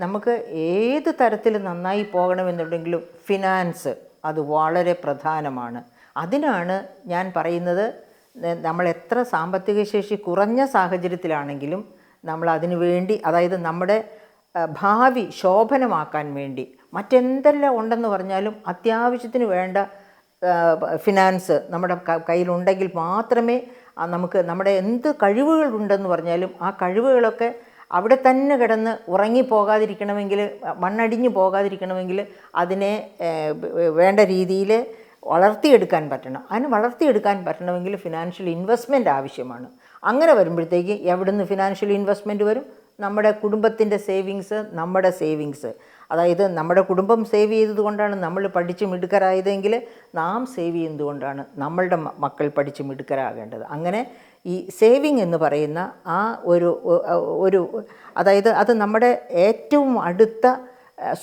നമുക്ക് ഏത് തരത്തിൽ നന്നായി പോകണമെന്നുണ്ടെങ്കിലും ഫിനാൻസ് അത് വളരെ പ്രധാനമാണ്. അതിനാണ് ഞാൻ പറയുന്നത്, നമ്മൾ എത്ര സാമ്പത്തിക ശേഷി കുറഞ്ഞ സാഹചര്യത്തിലാണെങ്കിലും നമ്മൾ അതിനു വേണ്ടി, അതായത് നമ്മുടെ ഭാവി ശോഭനമാക്കാൻ വേണ്ടി മറ്റെന്തെല്ലാം ഉണ്ടെന്ന് പറഞ്ഞാലും അത്യാവശ്യത്തിന് വേണ്ട ഫിനാൻസ് നമ്മുടെ കയ്യിലുണ്ടെങ്കിൽ മാത്രമേ നമുക്ക് നമ്മുടെ എന്ത് കഴിവുകളുണ്ടെന്ന് പറഞ്ഞാലും ആ കഴിവുകളൊക്കെ അവിടെ തന്നെ കിടന്ന് ഉറങ്ങിപ്പോകാതിരിക്കണമെങ്കിൽ, മണ്ണടിഞ്ഞു പോകാതിരിക്കണമെങ്കിൽ അതിനെ വേണ്ട രീതിയിൽ വളർത്തിയെടുക്കാൻ പറ്റണം. അതിന് വളർത്തിയെടുക്കാൻ പറ്റണമെങ്കിൽ ഫിനാൻഷ്യൽ ഇൻവെസ്റ്റ്മെൻറ്റ് ആവശ്യമാണ്. അങ്ങനെ വരുമ്പോഴത്തേക്ക് എവിടുന്ന് ഫിനാൻഷ്യൽ ഇൻവെസ്റ്റ്മെൻറ്റ് വരും? നമ്മുടെ കുടുംബത്തിൻ്റെ നമ്മുടെ സേവിങ്സ്, അതായത് നമ്മുടെ കുടുംബം സേവ് ചെയ്തതുകൊണ്ടാണ് നമ്മൾ പഠിച്ച് മിടുക്കരായതെങ്കിൽ നാം സേവ് ചെയ്യുന്നതുകൊണ്ടാണ് നമ്മളുടെ മക്കൾ പഠിച്ച് മിടുക്കരാകേണ്ടത്. അങ്ങനെ ഈ സേവിങ് എന്ന് പറയുന്ന ആ ഒരു അതായത് അത് നമ്മുടെ ഏറ്റവും അടുത്ത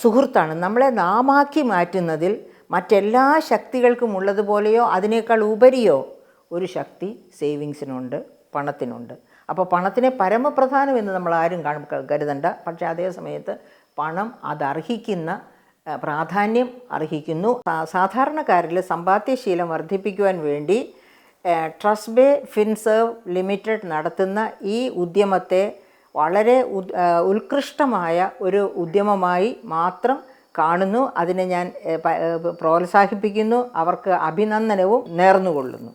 സുഹൃത്താണ്. നമ്മളെ നാമാക്കി മാറ്റുന്നതിൽ മറ്റെല്ലാ ശക്തികൾക്കും ഉള്ളതുപോലെയോ അതിനേക്കാൾ ഉപരിയോ ഒരു ശക്തി സേവിങ്സിനുണ്ട്, പണത്തിനുണ്ട്. അപ്പോൾ പണത്തിനെ പരമപ്രധാനമെന്ന് നമ്മൾ ആരും കരുതണ്ട. പക്ഷേ അതേ സമയത്ത് പണം അതർഹിക്കുന്ന പ്രാധാന്യം അർഹിക്കുന്നു. സാധാരണക്കാരിൽ സമ്പാദ്യശീലം വർദ്ധിപ്പിക്കുവാൻ വേണ്ടി ട്രസ്റ്റ് ഫിൻസേർവ് ലിമിറ്റഡ് നടത്തുന്ന ഈ ഉദ്യമത്തെ വളരെ ഉത്കൃഷ്ടമായ ഒരു ഉദ്യമമായി മാത്രം കാണുന്നു. അതിനെ ഞാൻ പ്രോത്സാഹിപ്പിക്കുന്നു. അവർക്ക് അഭിനന്ദനവും നേർന്നുകൊള്ളുന്നു.